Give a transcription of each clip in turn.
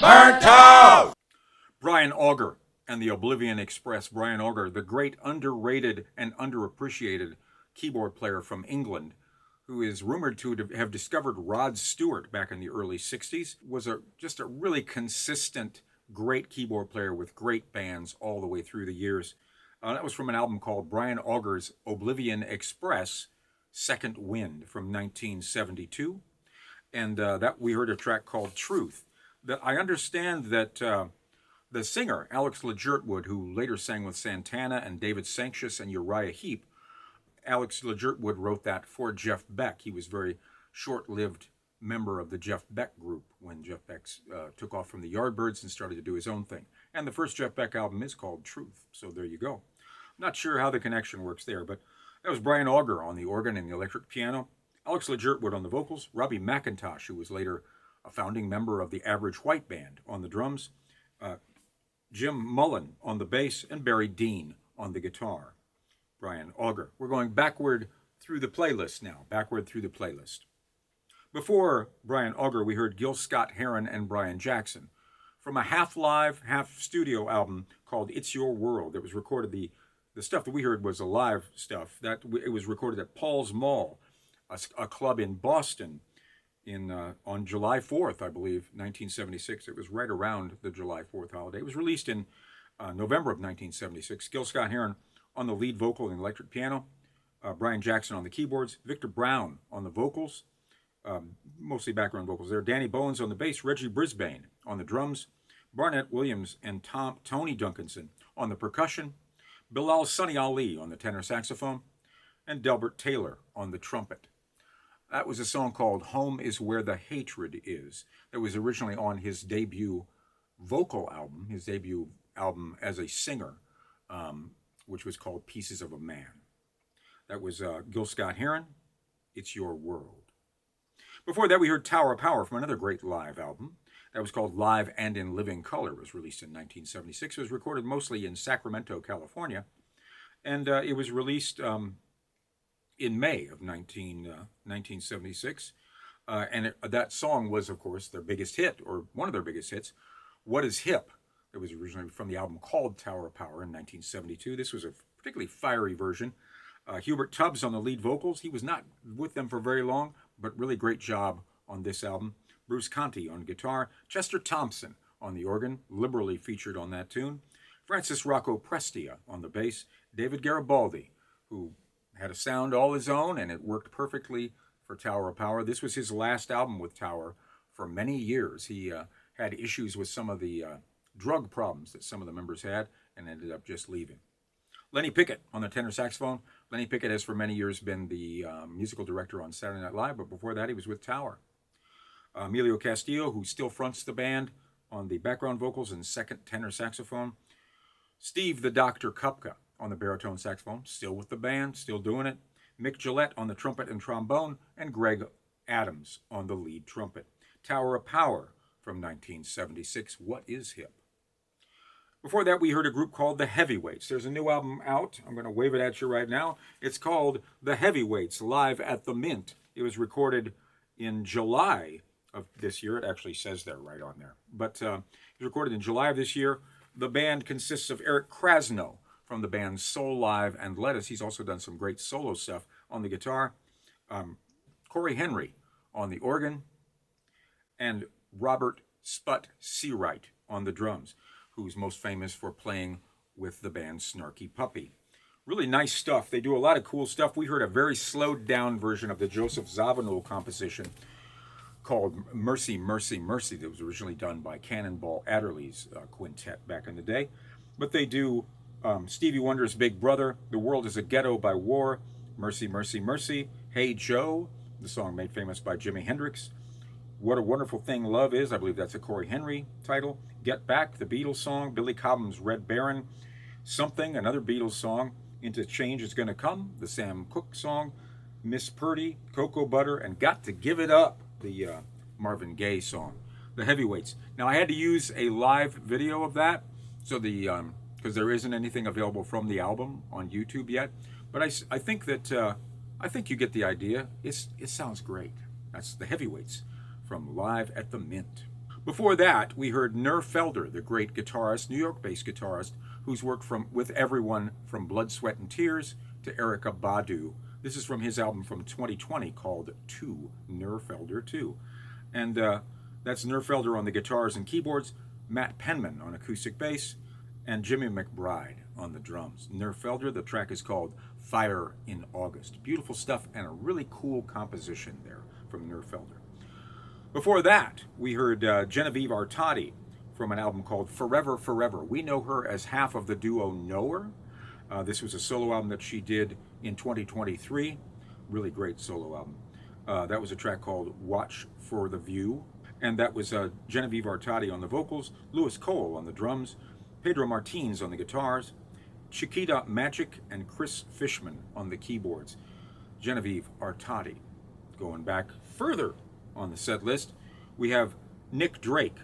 Burnt Toast! Brian Auger and the Oblivion Express. Brian Auger, the great underrated and underappreciated keyboard player from England, who is rumored to have discovered Rod Stewart back in the early 60s, was just a really consistent, great keyboard player with great bands all the way through the years. That was from an album called Brian Auger's Oblivion Express, Second Wind from 1972. And that we heard a track called Truth. That I understand that the singer, Alex LeGertwood, who later sang with Santana and David Sancious and Uriah Heep, Alex LeGertwood wrote that for Jeff Beck. He was a very short-lived member of the Jeff Beck group when Jeff Beck took off from the Yardbirds and started to do his own thing. And the first Jeff Beck album is called Truth, so there you go. I'm not sure how the connection works there, but that was Brian Auger on the organ and the electric piano, Alex LeGertwood on the vocals, Robbie McIntosh, who was later a founding member of the Average White Band, on the drums, Jim Mullen on the bass, and Barry Dean on the guitar. Brian Auger. We're going backward through the playlist now, Before Brian Auger, we heard Gil Scott-Heron and Brian Jackson from a half-live, half-studio album called It's Your World. It was recorded, the stuff that we heard was the live stuff. It was recorded at Paul's Mall, a club in Boston, on July 4th, I believe, 1976. It was right around the July 4th holiday. It was released in November of 1976. Gil Scott-Heron on the lead vocal and electric piano, Brian Jackson on the keyboards, Victor Brown on the vocals, mostly background vocals there, Danny Bowens on the bass, Reggie Brisbane on the drums, Barnett Williams and Tony Duncanson on the percussion, Bilal Sunny Ali on the tenor saxophone, and Delbert Taylor on the trumpet. That was a song called Home Is Where the Hatred Is, that was originally on his debut vocal album, his debut album as a singer, which was called Pieces of a Man. That was Gil Scott-Heron, It's Your World. Before that, we heard Tower of Power from another great live album. That was called Live and in Living Color. It was released in 1976. It was recorded mostly in Sacramento, California. And it was released in May of 1976. That song was, of course, their biggest hit, or one of their biggest hits, What Is Hip? It was originally from the album called Tower of Power in 1972. This was a particularly fiery version. Hubert Tubbs on the lead vocals. He was not with them for very long, but really great job on this album. Bruce Conti on guitar. Chester Thompson on the organ, liberally featured on that tune. Francis Rocco Prestia on the bass. David Garibaldi, who had a sound all his own, and it worked perfectly for Tower of Power. This was his last album with Tower for many years. He had issues with some of the drug problems that some of the members had and ended up just leaving. Lenny Pickett on the tenor saxophone. Lenny Pickett has for many years been the musical director on Saturday Night Live, but before that he was with Tower. Emilio Castillo, who still fronts the band on the background vocals and second tenor saxophone. Steve the Dr. Kupka on the baritone saxophone, still with the band, still doing it. Mick Gillette on the trumpet and trombone, and Greg Adams on the lead trumpet. Tower of Power from 1976, What Is Hip? Before that, we heard a group called The Heavyweights. There's a new album out. I'm going to wave it at you right now. It's called The Heavyweights, Live at the Mint. It was recorded in July of this year. It actually says there right on there. But it was recorded in July of this year. The band consists of Eric Krasno from the bands Soul Live and Lettuce. He's also done some great solo stuff on the guitar. Corey Henry on the organ. And Robert Sput Seawright on the drums, who's most famous for playing with the band Snarky Puppy. Really nice stuff. They do a lot of cool stuff. We heard a very slowed down version of the Joseph Zawinul composition called Mercy, Mercy, Mercy that was originally done by Cannonball Adderley's quintet back in the day. But they do Stevie Wonder's Big Brother, The World is a Ghetto by War, Mercy, Mercy, Mercy, Hey Joe, the song made famous by Jimi Hendrix, What a Wonderful Thing Love Is, I believe that's a Corey Henry title, Get Back, the Beatles song, Billy Cobham's Red Baron, Something, another Beatles song, Into Change Is Gonna Come, the Sam Cooke song, Miss Purdy, Cocoa Butter, and Got to Give It Up, the Marvin Gaye song. The Heavyweights. Now I had to use a live video of that, so because there isn't anything available from the album on YouTube yet, but I think that I think you get the idea. It sounds great. That's The Heavyweights from Live at the Mint. Before that, we heard Nerf Felder, the great guitarist, New York-based guitarist, who's worked with everyone from Blood, Sweat, and Tears to Erykah Badu. This is from his album from 2020 called 2, Nerf Felder 2. And that's Nerf Felder on the guitars and keyboards, Matt Penman on acoustic bass, and Jimmy McBride on the drums. Nerf Felder, the track is called Fire in August. Beautiful stuff and a really cool composition there from Nerf Felder. Before that, we heard Genevieve Artadi from an album called Forever, Forever. We know her as half of the duo Knower. This was a solo album that she did in 2023. Really great solo album. That was a track called Watch for the View. And that was Genevieve Artadi on the vocals, Louis Cole on the drums, Pedro Martins on the guitars, Chiquita Magic, and Chris Fishman on the keyboards. Genevieve Artadi. Going back further on the set list, we have Nick Drake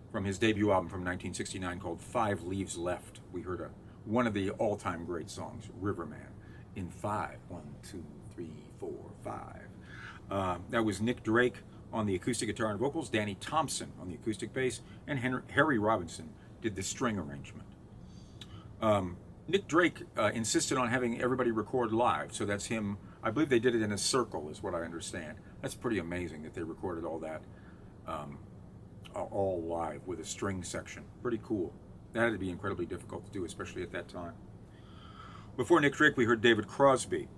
from his debut album from 1969 called 5 Leaves Left. We heard one of the all-time great songs, Riverman, in 5. 1, 2, 3, 4, 5. That was Nick Drake on the acoustic guitar and vocals, Danny Thompson on the acoustic bass, and Harry Robinson did the string arrangement. Nick Drake insisted on having everybody record live, so that's him. I believe they did it in a circle, is what I understand. That's pretty amazing that they recorded all that all live with a string section. Pretty cool. That had to be incredibly difficult to do, especially at that time. Before Nick Drake, we heard David Crosby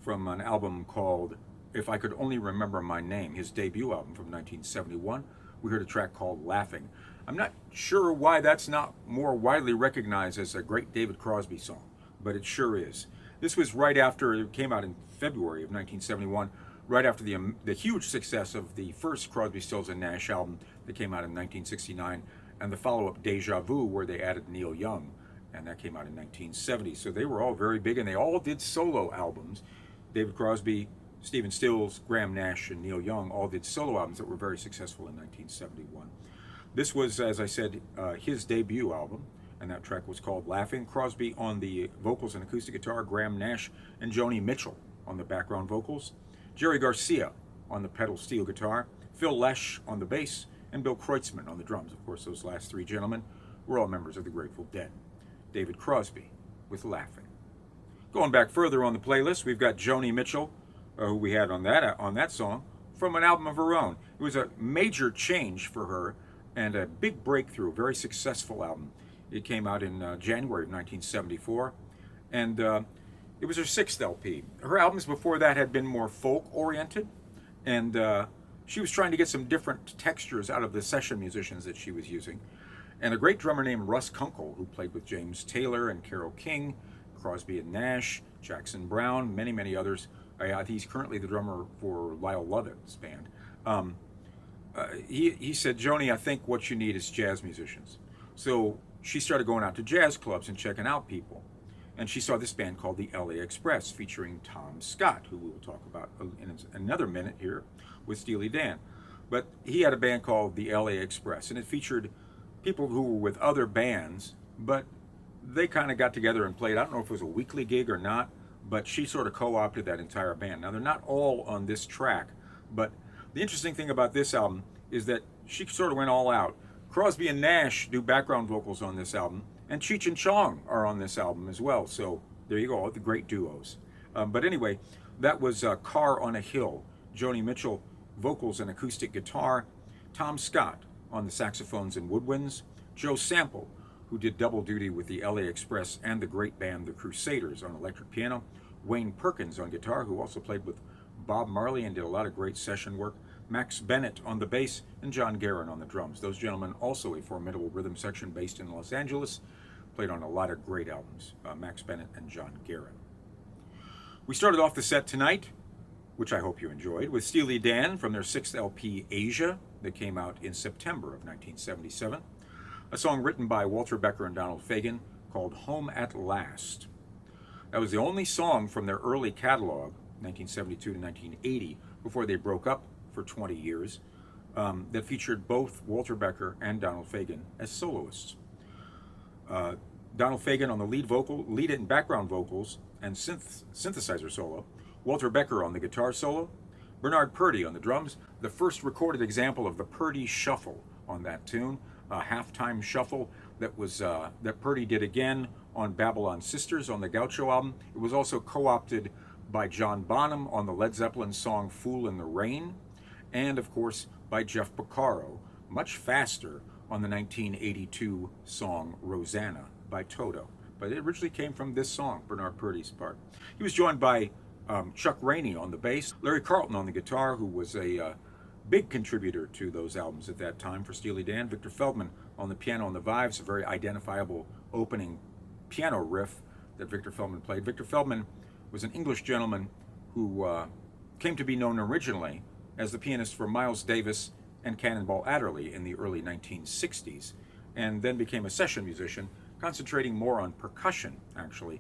from an album called If I Could Only Remember My Name, his debut album from 1971. We heard a track called Laughing. I'm not sure why that's not more widely recognized as a great David Crosby song, but it sure is. This was right after, it came out in February of 1971, right after the huge success of the first Crosby, Stills and Nash album that came out in 1969, and the follow-up Deja Vu, where they added Neil Young, and that came out in 1970. So they were all very big, and they all did solo albums. David Crosby, Stephen Stills, Graham Nash, and Neil Young all did solo albums that were very successful in 1971. This was, as I said, his debut album, and that track was called Laughing. Crosby on the vocals and acoustic guitar, Graham Nash and Joni Mitchell on the background vocals, Jerry Garcia on the pedal steel guitar, Phil Lesh on the bass, and Bill Kreutzmann on the drums. Of course, those last three gentlemen were all members of the Grateful Dead. David Crosby with Laughing. Going back further on the playlist, we've got Joni Mitchell, who we had on that song, from an album of her own. It was a major change for her and a big breakthrough, very successful album. It came out in January of 1974, and it was her sixth LP. Her albums before that had been more folk-oriented, and she was trying to get some different textures out of the session musicians that she was using. And a great drummer named Russ Kunkel, who played with James Taylor and Carole King, Crosby and Nash, Jackson Browne, many, many others. He's currently the drummer for Lyle Lovett's band. He said, Joni, I think what you need is jazz musicians. So she started going out to jazz clubs and checking out people. And she saw this band called the LA Express featuring Tom Scott, who we will talk about in another minute here with Steely Dan. But he had a band called the LA Express, and it featured people who were with other bands, but they kind of got together and played. I don't know if it was a weekly gig or not, but she sort of co-opted that entire band. Now, they're not all on this track, but the interesting thing about this album is that she sort of went all out. Crosby and Nash do background vocals on this album, and Cheech and Chong are on this album as well. So there you go, all the great duos. But anyway, that was Car on a Hill. Joni Mitchell, vocals and acoustic guitar. Tom Scott on the saxophones and woodwinds. Joe Sample, who did double duty with the LA Express and the great band The Crusaders on electric piano. Wayne Perkins on guitar, who also played with Bob Marley and did a lot of great session work. Max Bennett on the bass, and John Guerin on the drums. Those gentlemen, also a formidable rhythm section based in Los Angeles, played on a lot of great albums, Max Bennett and John Guerin. We started off the set tonight, which I hope you enjoyed, with Steely Dan from their sixth LP, Asia, that came out in September of 1977. A song written by Walter Becker and Donald Fagen called Home at Last. That was the only song from their early catalog, 1972 to 1980, before they broke up for 20 years, that featured both Walter Becker and Donald Fagen as soloists. Donald Fagen on the lead and background vocals and synthesizer solo, Walter Becker on the guitar solo, Bernard Purdie on the drums, the first recorded example of the Purdie Shuffle on that tune. A halftime shuffle that was that Purdy did again on Babylon Sisters on the Gaucho album. It was also co-opted by John Bonham on the Led Zeppelin song Fool in the Rain, and of course by Jeff Porcaro, much faster, on the 1982 song Rosanna by Toto. But it originally came from this song, Bernard Purdy's part. He was joined by Chuck Rainey on the bass, Larry Carlton on the guitar, who was a big contributor to those albums at that time for Steely Dan, Victor Feldman on the piano on the Vives, a very identifiable opening piano riff that Victor Feldman played. Victor Feldman was an English gentleman who came to be known originally as the pianist for Miles Davis and Cannonball Adderley in the early 1960s, and then became a session musician, concentrating more on percussion, actually.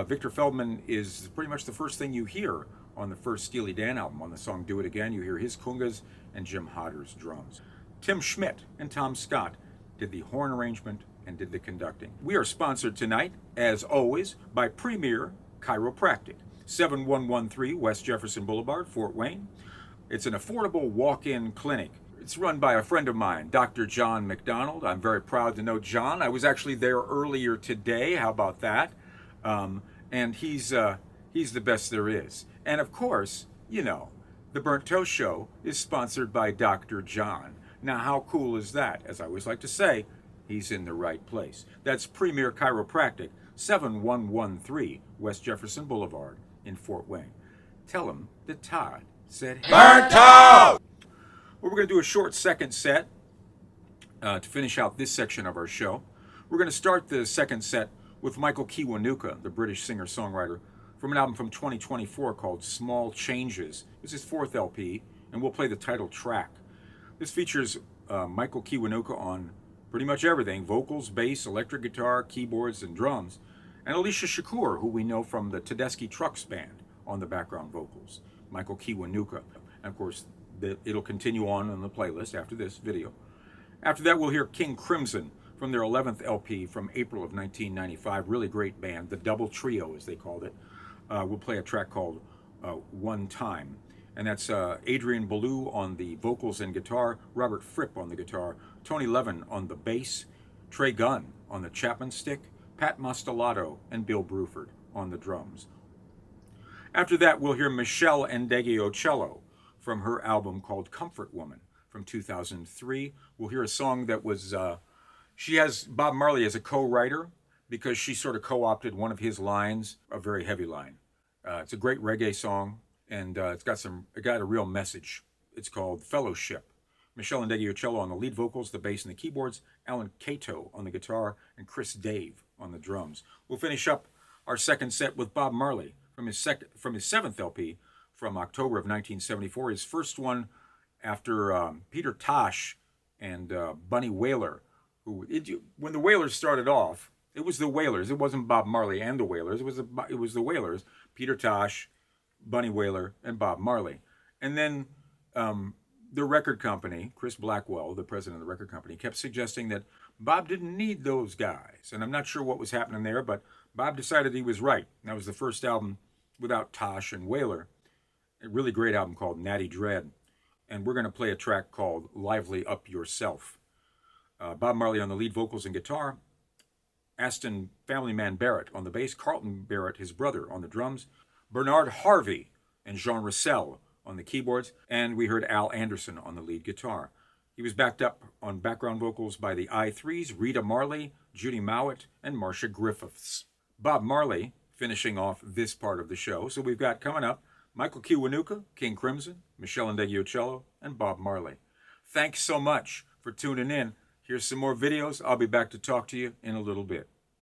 Victor Feldman is pretty much the first thing you hear on the first Steely Dan album. On the song Do It Again, you hear his congas and Jim Hodder's drums. Tim Schmidt and Tom Scott did the horn arrangement and did the conducting. We are sponsored tonight, as always, by Premier Chiropractic, 7113 West Jefferson Boulevard, Fort Wayne. It's an affordable walk-in clinic. It's run by a friend of mine, Dr. John McDonald. I'm very proud to know John. I was actually there earlier today. How about that? And he's the best there is. And of course, you know, the Burnt Toast Show is sponsored by Dr. John. Now, how cool is that? As I always like to say, he's in the right place. That's Premier Chiropractic, 7113 West Jefferson Boulevard in Fort Wayne. Tell him that Todd said, hey. Burnt Toast! Well, we're going to do a short second set to finish out this section of our show. We're going to start the second set with Michael Kiwanuka, the British singer-songwriter, from an album from 2024 called Small Changes. This is his fourth LP, and we'll play the title track. This features Michael Kiwanuka on pretty much everything: vocals, bass, electric guitar, keyboards, and drums, and Alicia Shakur, who we know from the Tedeschi Trucks Band, on the background vocals. Michael Kiwanuka. And of course, it'll continue on the playlist after this video. After that, we'll hear King Crimson from their 11th LP from April of 1995. Really great band, the Double Trio, as they called it. We'll play a track called One Time. And that's Adrian Ballou on the vocals and guitar, Robert Fripp on the guitar, Tony Levin on the bass, Trey Gunn on the Chapman stick, Pat Mostellato and Bill Bruford on the drums. After that, we'll hear Michelle Ndegeocello from her album called Comfort Woman from 2003. We'll hear a song that was, she has Bob Marley as a co-writer because she sort of co-opted one of his lines, a very heavy line. It's a great reggae song, and it got a real message. It's called Fellowship. Michelle Ndegeocello on the lead vocals, the bass and the keyboards, Alan Cato on the guitar, and Chris Dave on the drums. We'll finish up our second set with Bob Marley from his seventh LP from October of 1974, his first one after Peter Tosh and Bunny Wailer. When the Wailers started off, it was the Wailers. It wasn't Bob Marley and the Wailers. It was the Wailers, Peter Tosh, Bunny Wailer, and Bob Marley. And then the record company, Chris Blackwell, the president of the record company, kept suggesting that Bob didn't need those guys. And I'm not sure what was happening there, but Bob decided he was right. That was the first album without Tosh and Wailer. A really great album called Natty Dread. And we're going to play a track called Lively Up Yourself. Bob Marley on the lead vocals and guitar, Aston Family Man Barrett on the bass, Carlton Barrett, his brother, on the drums, Bernard Harvey and Jean Roussel on the keyboards, and we heard Al Anderson on the lead guitar. He was backed up on background vocals by the I-3s, Rita Marley, Judy Mowat, and Marcia Griffiths. Bob Marley finishing off this part of the show. So we've got coming up Michael Kiwanuka, King Crimson, Michelle Ndegeocello, and Bob Marley. Thanks so much for tuning in. Here's some more videos. I'll be back to talk to you in a little bit.